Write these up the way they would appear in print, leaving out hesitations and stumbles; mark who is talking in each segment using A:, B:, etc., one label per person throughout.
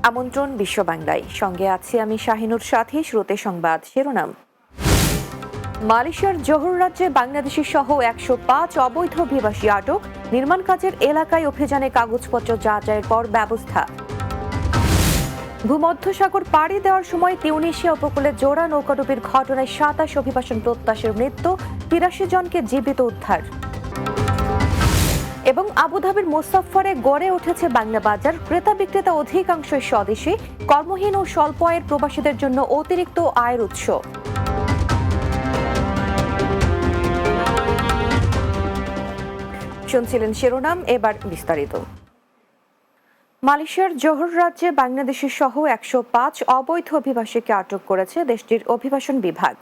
A: আমন্ত্রণ বিশ্ব বাংলায়, সঙ্গে আছি আমি শাহিনুর সাথী। শুরুতে সংবাদ শিরোনাম। মালয়েশিয়ার জোহর রাজ্যে বাংলাদেশি সহ 105 অবৈধ অভিবাসী আটক, নির্মাণ কাজের এলাকায় অভিযানে কাগজপত্র যাচাইয়ের পর ব্যবস্থা। ভূমধ্যসাগর পাড়ি দেওয়ার সময় তিউনিসিয়া উপকূলে জোড়া নৌকাডুবির ঘটনায় 27 অভিবাসন প্রত্যাশীর মৃত্যু, 83 জনকে জীবিত উদ্ধার। এবং আবুধাবির মুসাফফরে গড়ে উঠেছে বাংলা বাজার, ক্রেতা বিক্রেতা অধিকাংশই স্বদেশী, কর্মহীন ও স্বল্প আয়ের প্রবাসীদের জন্য অতিরিক্ত আয়ের উৎস। শুনছিলেন শিরোনাম, এবার বিস্তারিত। মালয়েশিয়ার জোহর রাজ্যে বাংলাদেশি সহ 105 অবৈধ অভিবাসীকে আটক করেছে দেশটির অভিবাসন বিভাগ।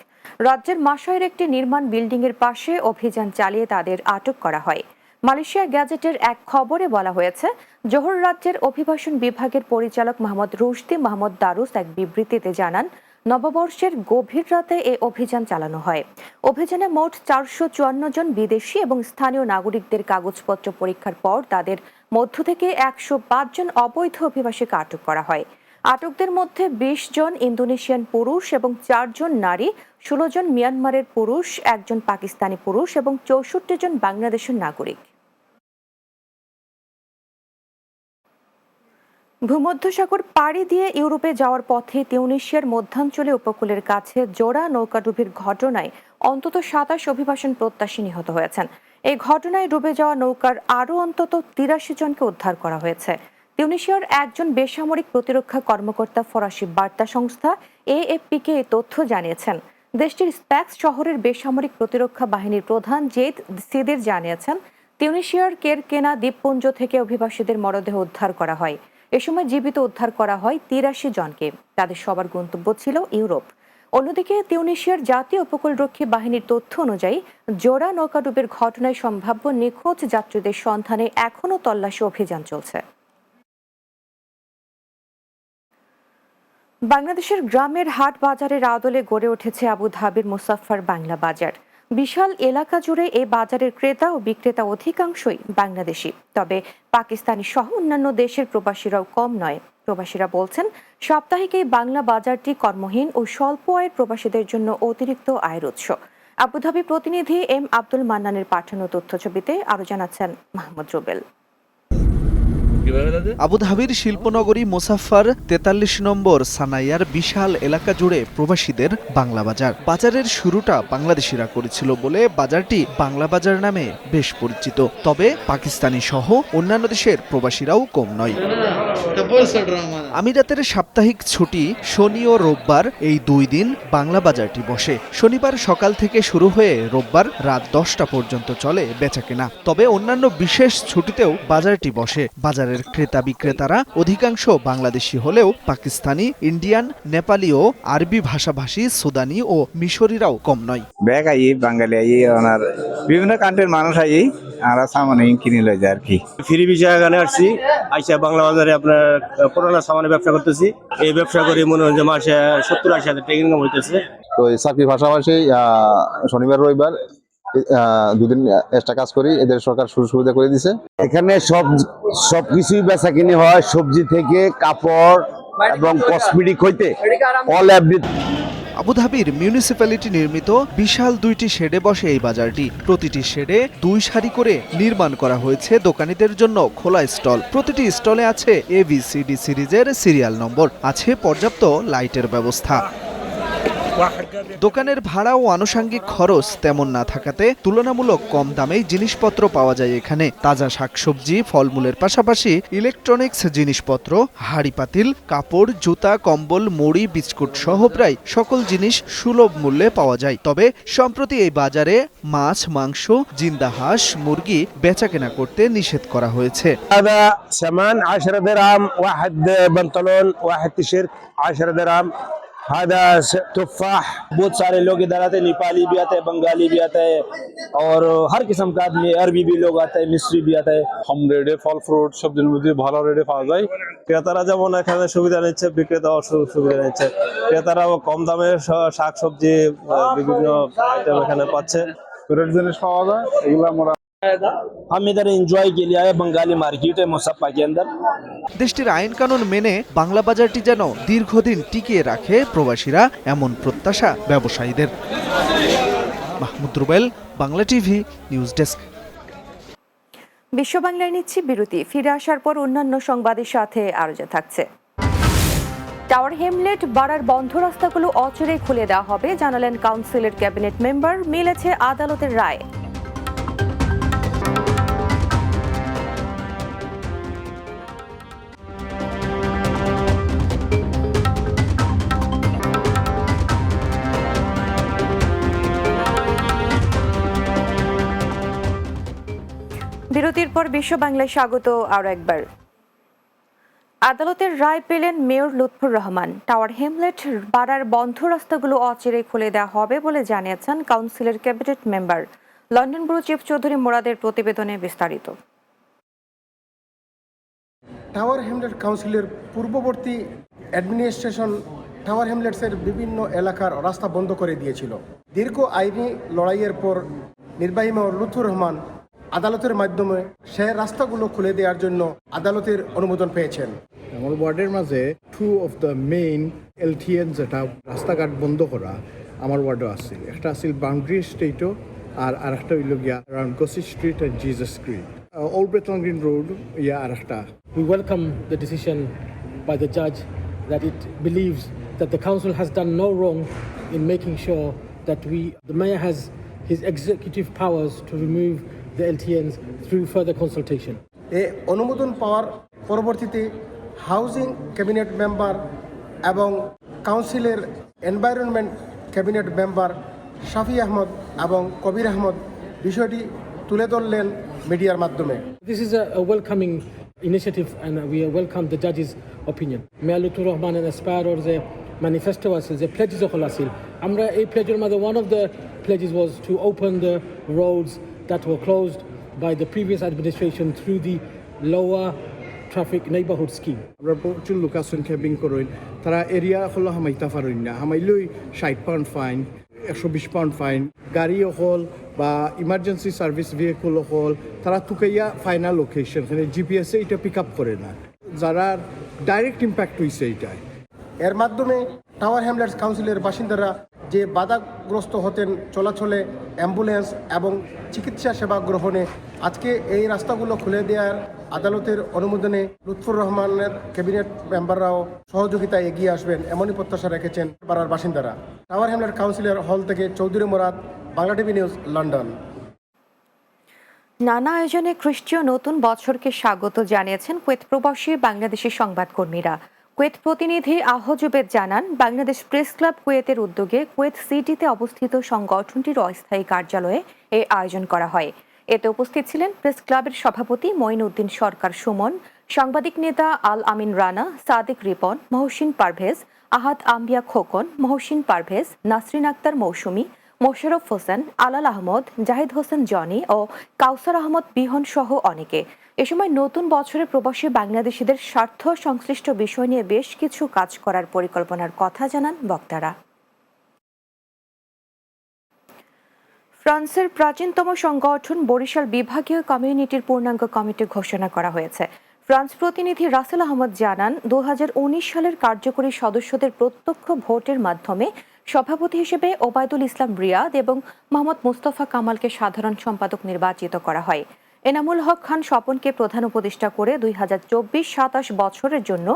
A: রাজ্যের মাসাইর একটি নির্মাণ বিল্ডিং এর পাশে অভিযান চালিয়ে তাদের আটক করা হয়। মালয়েশিয়া গ্যাজেটের এক খবরে বলা হয়েছে, জোহর রাজ্যের অভিবাসন বিভাগের পরিচালক মোহাম্মদ রুশদি মোহাম্মদ দারুস এক বিবৃতিতে জানান, নববর্ষের গভীর রাতে এ অভিযান চালানো হয়। অভিযানে মোট 454 জন বিদেশি এবং স্থানীয় নাগরিকদের কাগজপত্র পরীক্ষার পর তাদের মধ্য থেকে 105 জন অবৈধ অভিবাসীকে আটক করা হয়। আটকদের মধ্যে 20 জন ইন্দোনেশিয়ান পুরুষ এবং 4 জন নারী, 16 জন মিয়ানমারের পুরুষ, 1 জন পাকিস্তানি পুরুষ এবং 64 জন বাংলাদেশের নাগরিক। ভূমধ্যসাগর পাড়ি দিয়ে ইউরোপে যাওয়ার পথে তিউনিসিয়ার মধ্যাঞ্চলে উপকূলের কাছে জোড়া নৌকাডুবির ঘটনায় অন্তত 27 অভিবাসন প্রত্যাশী নিহত হয়েছেন। এই ঘটনায় ডুবে যাওয়া নৌকার আরও অন্তত 83 জনকে উদ্ধার করা হয়েছে। তিউনিসিয়ার একজন বেসামরিক প্রতিরক্ষা কর্মকর্তা ফরাসি বার্তা সংস্থা এএফপিকে এই তথ্য জানিয়েছেন। দেশটির স্প্যাক্স শহরের বেসামরিক প্রতিরক্ষা বাহিনীর প্রধান জেদ সিদির জানিয়েছেন, তিউনিসিয়ার কেরকেনা দ্বীপপুঞ্জ থেকে অভিবাসীদের মরদেহ উদ্ধার করা হয়। এ সময় জীবিত উদ্ধার করা হয় 83 জনকে। তাদের সবার গন্তব্য ছিল ইউরোপ। অন্যদিকে তিউনিসিয়ার জাতীয় উপকূলরক্ষী বাহিনীর তথ্য অনুযায়ী জোড়া নৌকাডুবির ঘটনায় সম্ভাব্য নিখোঁজ যাত্রীদের সন্ধানে এখনও তল্লাশি অভিযান চলছে। বাংলাদেশের গ্রামের হাট বাজারের আদলে গড়ে উঠেছে আবুধাবির মুসাফফর বাংলা বাজার। বিশাল এলাকা জুড়ে এই বাজারের ক্রেতা ও বিক্রেতা অধিকাংশই বাংলাদেশি, তবে পাকিস্তানি সহ অন্যান্য দেশের প্রবাসীরাও কম নয়। প্রবাসীরা বলছেন, সাপ্তাহিক এই বাংলা বাজারটি কর্মহীন ও স্বল্প আয়ের প্রবাসীদের জন্য অতিরিক্ত আয়ের উৎস। আবুধাবি প্রতিনিধি এম আব্দুল মান্নানের পাঠানো তথ্যছবিতে আরো জানাচ্ছেন মাহমুদ রুবেল।
B: আবুধাবির শিল্পনগরী মুসাফফর 43 নম্বর সানাইয়ার বিশাল এলাকা জুড়ে প্রবাসীদের বাংলা বাজার। বাজারের শুরুটা বাংলাদেশিরা করেছিল বলে বাজারটি বাংলা বাজার নামে বেশ পরিচিত। তবে পাকিস্তানি সহ অন্যান্য দেশের প্রবাসীরাও কম নয়। আমিরাতের সাপ্তাহিক ছুটি শনি ও রোববার, এই 2 দিন বাংলা বাজারটি বসে। শনিবার সকাল থেকে শুরু হয়ে রোববার রাত 10টা পর্যন্ত চলে বেচাকেনা। তবে অন্যান্য বিশেষ ছুটিতেও বাজারটি বসে। বাজারের ক্রেতা বিক্রেতারা অধিকাংশ বাংলাদেশি হলেও পাকিস্তানি, ইন্ডিয়ান, নেপালি ও আরবি ভাষাভাষী সুদানি ও মিশরীরাও কম নয়।
C: বাঙালি ওনার বিভিন্ন কান্ট্রির মানুষ আমরা সামান্য কিনে লই যায় আর কি।
D: ফ্রি ভিসা এখানে আসছি, আইসা বাংলা বাজারে আপনার পুরোনো সামানের ব্যবসা করতেছি। এই ব্যবসা করে মনে হয় যে মাসে 70-80 হাজার টাকা ইনকাম হইতেছে।
E: তো এই চাকরির পাশাপাশি শনিবার রবিবার 2 দিন এক্সট্রা কাজ করি। এদের সরকার সুযোগ সুবিধা করে দিছে।
F: এখানে সবকিছুই বেচা কিনে হয়, সবজি থেকে কাপড় এবং কসমেটিক হইতে অল এভরিথিং।
B: আবুধাবির মিউনিসিপ্যালিটি নির্মিত বিশাল 2টি শেডে বসে এই বাজারটি। প্রতিটি শেডে 2 সারি করে নির্মাণ করা হয়েছে দোকানীদের জন্য খোলা স্টল। প্রতিটি স্টলে আছে ABCD সিরিজের সিরিয়াল নম্বর, আছে পর্যাপ্ত লাইটের ব্যবস্থা। দোকানের ভাড়া ও আনুষঙ্গিক খরচ তেমন না থাকাতে তুলনামূলক কম দামেই জিনিসপত্র পাওয়া যায় এখানে। তাজা শাকসবজি, ফলমূলের পাশাপাশি ইলেকট্রনিক্স জিনিসপত্র, হাঁড়ি পাতিল, কাপড়, জুতা, কম্বল, মুড়ি, বিস্কুট সহ প্রায় সকল জিনিস সুলভ মূল্যে পাওয়া যায়। তবে সম্প্রতি এই বাজারে মাছ, মাংস, জিন্দা হাঁস, মুরগি বেচাকেনা করতে নিষেধ করা হয়েছে।
F: সামান 10 দিরহাম, ওয়াহিদ পান্তালুন, ওয়াহিদ টি-শার্ট 10 দিরহাম। هذا تفاح। बहुत सारे लोग इधर आते हैं, नेपाली भी आते हैं, बंगाली भी आते हैं और हर किस्म का आदमी, अरबी भी लोग आते हैं, मिस्री भी आते हैं।
G: কম রেটে ফল ফ্রুট সবজির মধ্যে ভালো রেটে পাওয়া যায়।
D: ক্রেতারা যেমন এখানে সুবিধা নিচ্ছে, বিক্রেতাও সুবিধা নিচ্ছে। ক্রেতারাও কম দামে শাক সবজি বিভিন্ন আইটেম এখানে পাচ্ছে।
G: রেট জিনিস পাওয়া যায়, এগুলো আমরা
F: हम इधर एंजॉय के लिए आए बंगाली मार्केट है मुसफ्फा के अंदर।
B: দেশটির আইন কানুন মেনে বাংলা বাজারটি যেন দীর্ঘদিন টিকিয়ে রাখে প্রবাসীরা, এমন প্রত্যাশা ব্যবসায়ীদের। Mahmud Rubel, Bangla TV, news desk.
A: বিশ্ব বাংলায় নিচ্ছি বিরতি, ফিরে আসার পর অন্যান্য সংবাদের সাথে আরো যা থাকছে। টাওয়ার হেমলেট বাড়ার বন্ধ রাস্তাগুলো অচিরেই খুলে দেওয়া হবে জানালেন কাউন্সিলের ক্যাবিনেট মেম্বার, মিলেছে আদালতের রায়। বিরতির পর বিশ্ব বাংলায় স্বাগত আরো একবার। আদালতের রায় পেলেন mayor Lutfur Rahman. Tower hamlets বাড়ার বন্ধ রাস্তাগুলো অচিরেই খুলে দেওয়া হবে বলে জানিয়েছেন কাউন্সিলের cabinet member. London bureau chief Chowdhury মোরাদের প্রতিবেদনে বিস্তারিত।
H: টাওয়ার হ্যামলেট কাউন্সিলের পূর্ববর্তী অ্যাডমিনিস্ট্রেশন টাওয়ার হ্যামলেটসের বিভিন্ন এলাকার রাস্তা বন্ধ করে দিয়েছিল। দীর্ঘ আইনি লড়াইয়ের পর নির্বাহী মেয়র লুৎফর রহমান আদালতের মাধ্যমে সে রাস্তাগুলো খুলে দেওয়ার জন্য আদালতের অনুমোদন পেয়েছেন।
I: আমার ওয়ার্ডের মাঝে টু অফ দ্য মেইন এলটিএন যেটা রাস্তাঘাট বন্ধ করা আমার ওয়ার্ডও আছিল। একটা আছিল বাউন্ডারি স্ট্রিটও আর আরেকটা হইল গিয়া around Gossi Street and Jesus Street. Old Breton Green Road আরেকটা।
J: We welcome the decision by the judge that it believes that the council has done no wrong in making sure that the mayor has his executive powers to remove the LTNs through further consultation.
H: এই অনুমোদন পাওয়ার পরবর্তীতে housing cabinet member এবং কাউন্সিলের environment cabinet member শাফি আহমদ এবং কবির আহমদ বিষয়টি তুলে ধরলেন মিডিয়ার মাধ্যমে।
J: This is a welcoming initiative and we welcome the judge's opinion. Mayor Lutfur Rahman and Aspire যে manifesto আছে, যে pledges সকল আছিল, আমরা এই pledgeর মধ্যে one of the pledges was to open the roads that were closed by the previous administration through the lower traffic neighborhood scheme.
I: আমরা প্রচুর লোক আছেন ক্যাম্পিং করেন, তারা এরিয়া হলো হামাইতা পারেন না, হামাইলেই 60 পাউন্ড ফাইন, 120 পাউন্ড ফাইন। গাড়ি হল বা ইমার্জেন্সি সার্ভিস ভেহিকল হল তারা তুকাইয়া ফাইনাল লোকেশন জিপিএসে এটা পিক আপ করে না, যারা ডাইরেক্ট ইম্প্যাক্ট হয়েছে এটাই।
H: এর মাধ্যমে টাওয়ার হ্যামলেটস কাউন্সিলের বাসিন্দারা যে বাধাগ্রস্ত হতেন চলাচলে, অ্যাম্বুলেন্স এবং চিকিৎসা সেবা গ্রহণে, আজকে এই রাস্তাগুলো খুলে দেওয়ার আদালতের অনুমোদনে লুৎফর রহমানের ক্যাবিনেট মেম্বাররাও সহযোগিতায় এগিয়ে আসবেন এমনই প্রত্যাশা রেখেছেন পাড়ার বাসিন্দারা। টাওয়ার হ্যামলেট কাউন্সিলের হল থেকে Chowdhury Morad, Bangla TV news, London.
A: নানা আয়োজনে খ্রিস্টীয় নতুন বছরকে স্বাগত জানিয়েছেন কুয়েত প্রবাসী বাংলাদেশি সংবাদকর্মীরা। কুয়েত প্রতিনিধি আহজুবেদ জানান, বাংলাদেশ প্রেস ক্লাব কুয়েতের উদ্যোগে কুয়েত সিটিতে অবস্থিত সংগঠনটির অস্থায়ী কার্যালয়ে এই আয়োজন করা হয়। এতে উপস্থিত ছিলেন প্রেস ক্লাবের সভাপতি মঈনউদ্দিন সরকার সুমন, সাংবাদিক নেতা আল আমিন রানা, সাদিক রিপন, মহসিন পারভেজ, আহাদ আম্বিয়া খোকন, মহসিন পারভেজ, নাসরিন আক্তার মৌসুমী, মোশাররফ হোসেন, আলাল আহমদ, জাহিদ হোসেন জনি ও কাউসার আহমদ বিহন সহ অনেকে। এ সময় নতুন বছরে প্রবাসী বাংলাদেশিদের স্বার্থ সংশ্লিষ্ট বিষয় নিয়ে বেশ কিছু কাজ করার পরিকল্পনার কথা জানান বক্তারা। ফ্রান্সের প্রাচীনতম সংগঠন বরিশাল বিভাগীয় কমিউনিটির পূর্ণাঙ্গ কমিটি ঘোষণা করা হয়েছে। ফ্রান্স প্রতিনিধি রাসেল আহমদ জানান, 2019 সালের কার্যকরী সদস্যদের প্রত্যক্ষ ভোটের মাধ্যমে সভাপতি হিসেবে ওবায়দুল ইসলাম রিয়াদ এবং মোহাম্মদ মুস্তফা কামালকে সাধারণ সম্পাদক নির্বাচিত করা হয়। এনামুল হক খান স্বপনকে প্রধান উপদেষ্টা করে 2024-27 বছরের জন্য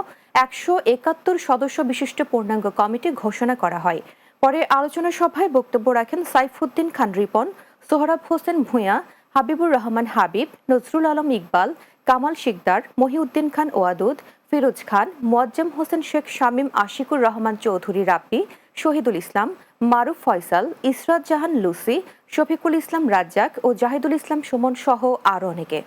A: 171 সদস্য বিশিষ্ট পূর্ণাঙ্গ কমিটি ঘোষণা করা হয়। পরে আলোচনা সভায় বক্তব্য রাখেন সাইফুদ্দিন খান রিপন, সোহরাব হোসেন ভূঁইয়া, হাবিবুর রহমান হাবিব, নজরুল আলম ইকবাল, কামাল শিকদার, মহিউদ্দিন খান ওয়াদুদ, ফিরোজ খান, মোয়াজ্জেম হোসেন শেখ, শামীম আশিকুর রহমান চৌধুরী রাব্বি, শহীদুল ইসলাম, মারুফ ফয়সাল, ইসরাত জাহান লুসি, শফিকুল ইসলাম রাজ্জাক ও জাহিদুল ইসলাম সুমন সহ আরও অনেকে।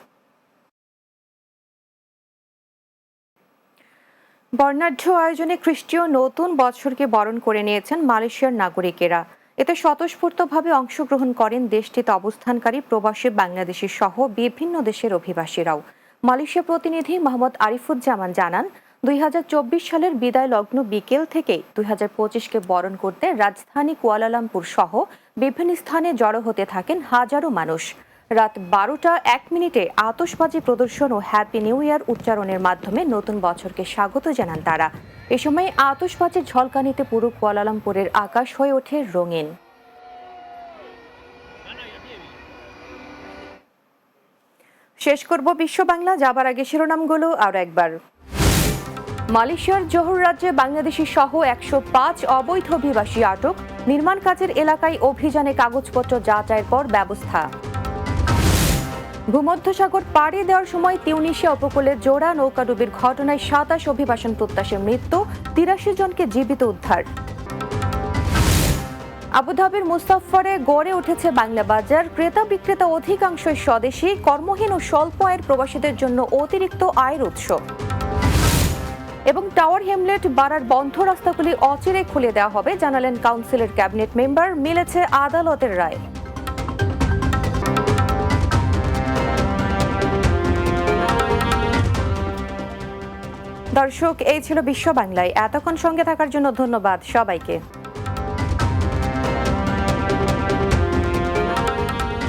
A: বর্ণাঢ্য আয়োজনে খ্রিস্টীয় নতুন বছরকে বরণ করে নিয়েছেন মালয়েশিয়ার নাগরিকেরা। এতে স্বতঃস্ফূর্তভাবে অংশগ্রহণ করেন দেশটিতে অবস্থানকারী প্রবাসী বাংলাদেশি সহ বিভিন্ন দেশের অভিবাসীরাও। মালয়েশিয়া প্রতিনিধি মোহাম্মদ আরিফুজ্জামান জানান, 2024 সালের বিদায় লগ্ন বিকেল থেকেই 2025কে বরণ করতে রাজধানী কুয়ালালামপুর সহ বিভিন্ন স্থানে জড়ো হতে থাকেন হাজারো মানুষ। রাত 12:01 আতশবাজি প্রদর্শন ও হ্যাপি নিউ ইয়ার উচ্চারণের মাধ্যমে নতুন বছরকে স্বাগত জানান তারা। এ সময় আতশবাজির ঝলকানিতে পুরো কুয়ালালামপুরের আকাশ হয়ে ওঠে রঙিন। শেষ করব বিশ্ব বাংলা, যাবার আগে শিরোনামগুলো আরও একবার। মালয়েশিয়ার জোহর রাজ্যে বাংলাদেশি সহ 105 অবৈধ অভিবাসী আটক, নির্মাণ কাজের এলাকায় অভিযানে কাগজপত্র যাচাইয়ের পর ব্যবস্থা। ভূমধ্যসাগর পাড়ি দেওয়ার সময় তিউনিসিয়া উপকূলে জোড়া নৌকাডুবির ঘটনায় 27 অভিবাসন প্রত্যাশীর মৃত্যু, 83 জনকে জীবিত উদ্ধার। আবুধাবির মুস্তাফারে গড়ে উঠেছে বাংলা বাজার, ক্রেতা বিক্রেতা অধিকাংশই স্বদেশী, কর্মহীন ও স্বল্প আয়ের প্রবাসীদের জন্য অতিরিক্ত আয়ের উৎস। এবং টাওয়ার হ্যামলেট বাড়ার বন্ধ রাস্তাগুলি অচিরে খুলে দেওয়া হবে জানালেন কাউন্সিলের ক্যাবিনেট মেম্বার, মিলেছে আদালতের রায়। দর্শক, এই ছিল বিশ্ব বাংলায়। এতক্ষণ সঙ্গে থাকার জন্য ধন্যবাদ সবাইকে।